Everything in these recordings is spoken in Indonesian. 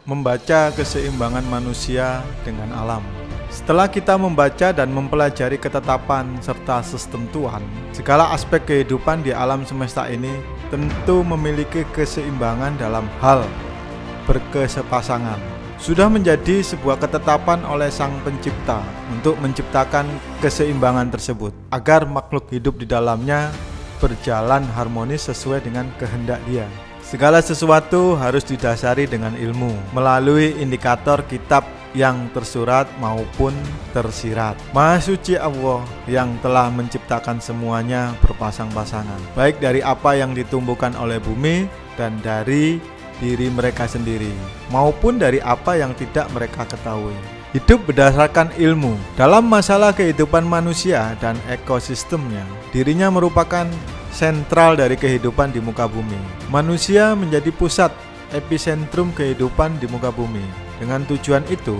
membaca keseimbangan manusia dengan alam. Setelah kita membaca dan mempelajari ketetapan serta sistem Tuhan, segala aspek kehidupan di alam semesta ini tentu memiliki keseimbangan dalam hal berkesepasangan. Sudah menjadi sebuah ketetapan oleh Sang Pencipta untuk menciptakan keseimbangan tersebut, agar makhluk hidup di dalamnya berjalan harmonis sesuai dengan kehendak Dia. Segala sesuatu harus didasari dengan ilmu melalui indikator kitab yang tersurat maupun tersirat. Maha suci Allah yang telah menciptakan semuanya berpasang-pasangan, baik dari apa yang ditumbuhkan oleh bumi dan dari diri mereka sendiri, maupun dari apa yang tidak mereka ketahui. Hidup berdasarkan ilmu. Dalam masalah kehidupan manusia dan ekosistemnya, dirinya merupakan sentral dari kehidupan di muka bumi. Manusia menjadi pusat epicentrum kehidupan di muka bumi. Dengan tujuan itu,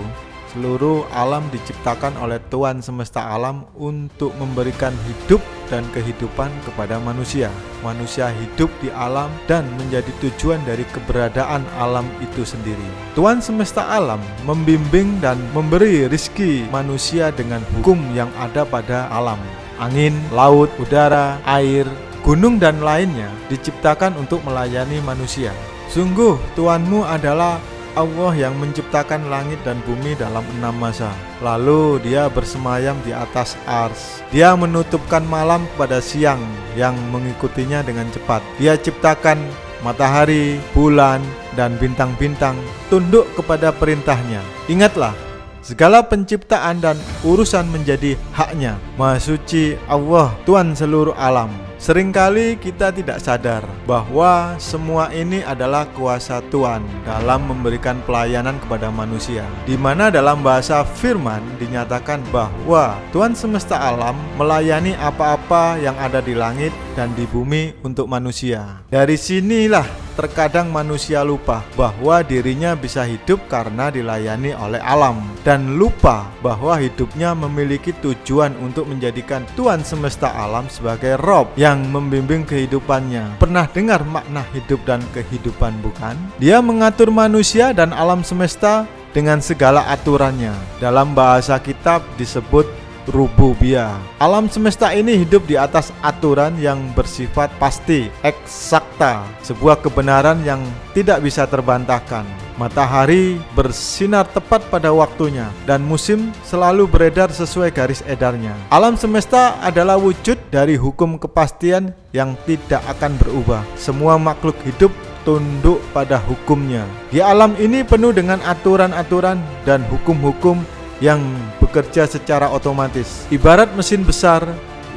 seluruh alam diciptakan oleh Tuhan semesta alam untuk memberikan hidup dan kehidupan kepada manusia. Manusia hidup di alam dan menjadi tujuan dari keberadaan alam itu sendiri. Tuhan semesta alam membimbing dan memberi rizki manusia dengan hukum yang ada pada alam. Angin, laut, udara, air, gunung dan lainnya diciptakan untuk melayani manusia. Sungguh Tuhanmu adalah Allah yang menciptakan langit dan bumi dalam 6 masa. Lalu Dia bersemayam di atas ars. Dia menutupkan malam kepada siang yang mengikutinya dengan cepat. Dia ciptakan matahari, bulan, dan bintang-bintang tunduk kepada perintahnya. Ingatlah, segala penciptaan dan urusan menjadi haknya. Maha suci Allah, Tuhan seluruh alam. Seringkali kita tidak sadar bahwa semua ini adalah kuasa Tuhan dalam memberikan pelayanan kepada manusia, di mana dalam bahasa firman dinyatakan bahwa Tuhan semesta alam melayani apa-apa yang ada di langit dan di bumi untuk manusia. Dari sinilah terkadang manusia lupa bahwa dirinya bisa hidup karena dilayani oleh alam, dan lupa bahwa hidupnya memiliki tujuan untuk menjadikan Tuhan semesta alam sebagai Rob yang membimbing kehidupannya. Pernah dengar makna hidup dan kehidupan, bukan? Dia mengatur manusia dan alam semesta dengan segala aturannya. Dalam bahasa kitab disebut rububiyah. Alam semesta ini hidup di atas aturan yang bersifat pasti, eksakta, sebuah kebenaran yang tidak bisa terbantahkan. Matahari bersinar tepat pada waktunya dan musim selalu beredar sesuai garis edarnya. Alam semesta adalah wujud dari hukum kepastian yang tidak akan berubah. Semua makhluk hidup tunduk pada hukumnya. Di alam ini penuh dengan aturan-aturan dan hukum-hukum yang bekerja secara otomatis, ibarat mesin besar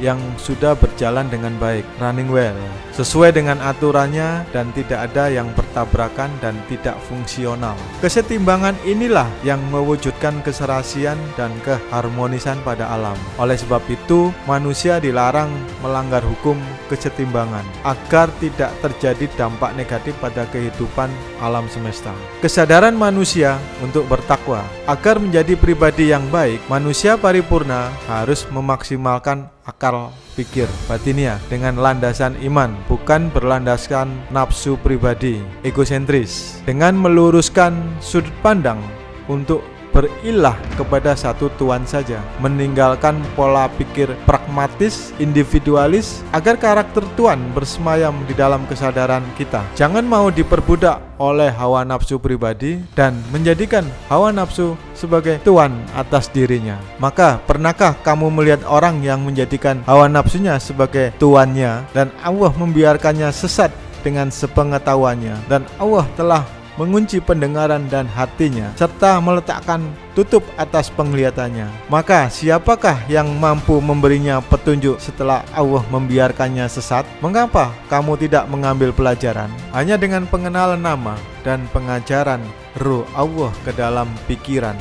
yang sudah berjalan dengan baik, running well, sesuai dengan aturannya dan tidak ada yang bertabrakan dan tidak fungsional. Kesetimbangan inilah yang mewujudkan keserasian dan keharmonisan pada alam. Oleh sebab itu, manusia dilarang melanggar hukum kesetimbangan agar tidak terjadi dampak negatif pada kehidupan alam semesta. Kesadaran manusia untuk bertakwa agar menjadi pribadi yang baik, manusia paripurna harus memaksimalkan akal pikir batiniah dengan landasan iman, bukan berlandaskan nafsu pribadi egosentris, dengan meluruskan sudut pandang untuk berilah kepada satu Tuhan saja, meninggalkan pola pikir pragmatis, individualis, agar karakter Tuhan bersemayam di dalam kesadaran kita. Jangan mau diperbudak oleh hawa nafsu pribadi dan menjadikan hawa nafsu sebagai Tuhan atas dirinya. Maka pernahkah kamu melihat orang yang menjadikan hawa nafsunya sebagai tuannya dan Allah membiarkannya sesat dengan sepengetahuannya, dan Allah telah mengunci pendengaran dan hatinya serta meletakkan tutup atas penglihatannya? Maka siapakah yang mampu memberinya petunjuk setelah Allah membiarkannya sesat? Mengapa kamu tidak mengambil pelajaran? Hanya dengan pengenalan nama dan pengajaran Ruh Allah ke dalam pikiran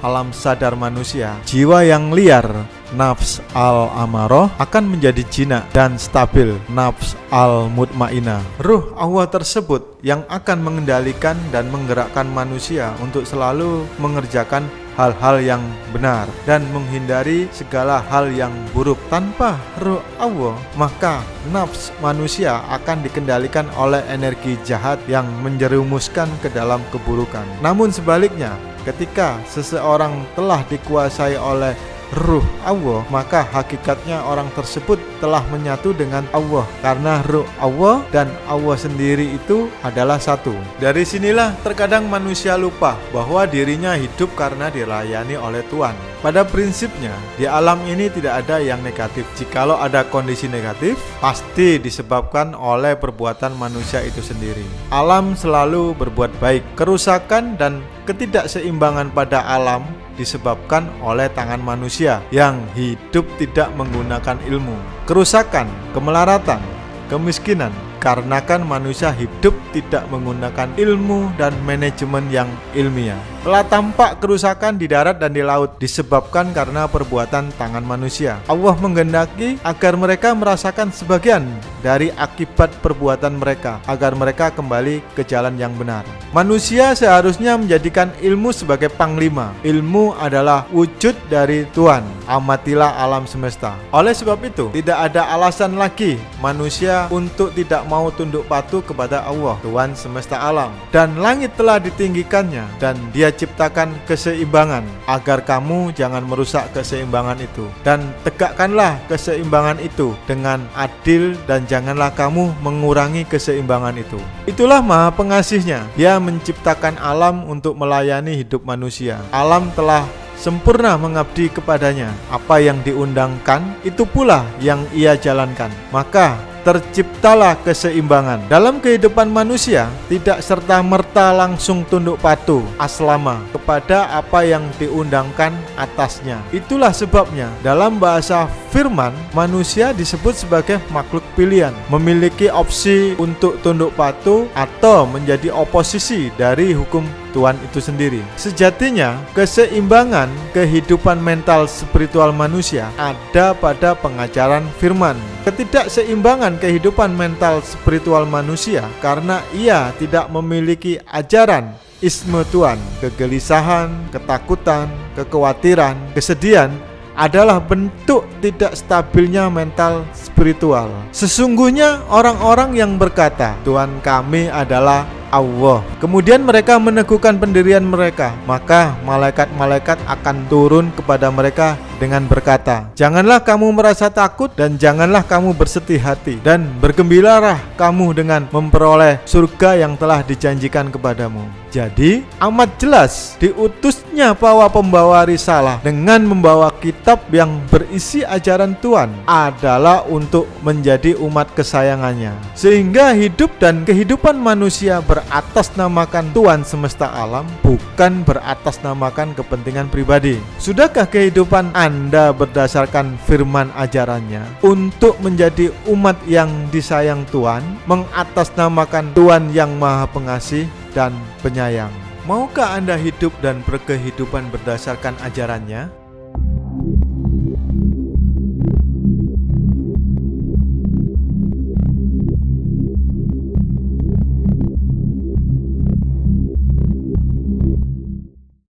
alam sadar manusia, jiwa yang liar nafs al-amarah akan menjadi jinak dan stabil nafs al-mutmainah. Ruh Allah tersebut yang akan mengendalikan dan menggerakkan manusia untuk selalu mengerjakan hal-hal yang benar dan menghindari segala hal yang buruk. Tanpa ruh Allah, maka nafs manusia akan dikendalikan oleh energi jahat yang menjerumuskan ke dalam keburukan. Namun sebaliknya, ketika seseorang telah dikuasai oleh ruh Allah, maka hakikatnya orang tersebut telah menyatu dengan Allah, karena ruh Allah dan Allah sendiri itu adalah satu. Dari sinilah terkadang manusia lupa bahwa dirinya hidup karena dilayani oleh Tuhan. Pada prinsipnya, di alam ini tidak ada yang negatif. Jikalau ada kondisi negatif, pasti disebabkan oleh perbuatan manusia itu sendiri. Alam selalu berbuat baik. Kerusakan dan ketidakseimbangan pada alam disebabkan oleh tangan manusia yang hidup tidak menggunakan ilmu. Kerusakan, kemelaratan, kemiskinan karenakan manusia hidup tidak menggunakan ilmu dan manajemen yang ilmiah. Telah tampak kerusakan di darat dan di laut disebabkan karena perbuatan tangan manusia. Allah menghendaki agar mereka merasakan sebagian dari akibat perbuatan mereka, agar mereka kembali ke jalan yang benar. Manusia seharusnya menjadikan ilmu sebagai panglima. Ilmu adalah wujud dari Tuhan. Amatilah alam semesta. Oleh sebab itu, tidak ada alasan lagi manusia untuk tidak mau tunduk patuh kepada Allah, Tuhan semesta alam. Dan langit telah ditinggikannya, dan Dia ciptakan keseimbangan, agar kamu jangan merusak keseimbangan itu, dan tegakkanlah keseimbangan itu dengan adil, dan janganlah kamu mengurangi keseimbangan itu. Itulah Maha Pengasihnya. Dia menciptakan alam untuk melayani hidup manusia. Alam telah sempurna mengabdi kepadanya. Apa yang diundangkan, itu pula yang ia jalankan. Maka terciptalah keseimbangan. Dalam kehidupan manusia, tidak serta-merta langsung tunduk patuh aslama kepada apa yang diundangkan atasnya. Itulah sebabnya dalam bahasa firman, manusia disebut sebagai makhluk pilihan, memiliki opsi untuk tunduk patuh atau menjadi oposisi dari hukum Tuhan itu sendiri. Sejatinya, keseimbangan kehidupan mental spiritual manusia ada pada pengajaran firman. Ketidakseimbangan kehidupan mental spiritual manusia karena ia tidak memiliki ajaran isme Tuhan. Kegelisahan, ketakutan, kekhawatiran, kesedihan adalah bentuk tidak stabilnya mental spiritual. Sesungguhnya orang-orang yang berkata, Tuhan kami adalah Allah, kemudian mereka meneguhkan pendirian mereka, maka malaikat-malaikat akan turun kepada mereka dengan berkata, janganlah kamu merasa takut dan janganlah kamu bersedih hati, dan bergembiralah kamu dengan memperoleh surga yang telah dijanjikan kepadamu. Jadi amat jelas diutusnya para pembawa risalah dengan membawa kitab yang berisi ajaran Tuhan adalah untuk menjadi umat kesayangannya, sehingga hidup dan kehidupan manusia beratasnamakan Tuhan semesta alam, bukan beratasnamakan kepentingan pribadi. Sudahkah kehidupan Anda berdasarkan firman ajarannya untuk menjadi umat yang disayang Tuhan, mengatasnamakan Tuhan yang Maha Pengasih dan Penyayang? Maukah Anda hidup dan berkehidupan berdasarkan ajarannya?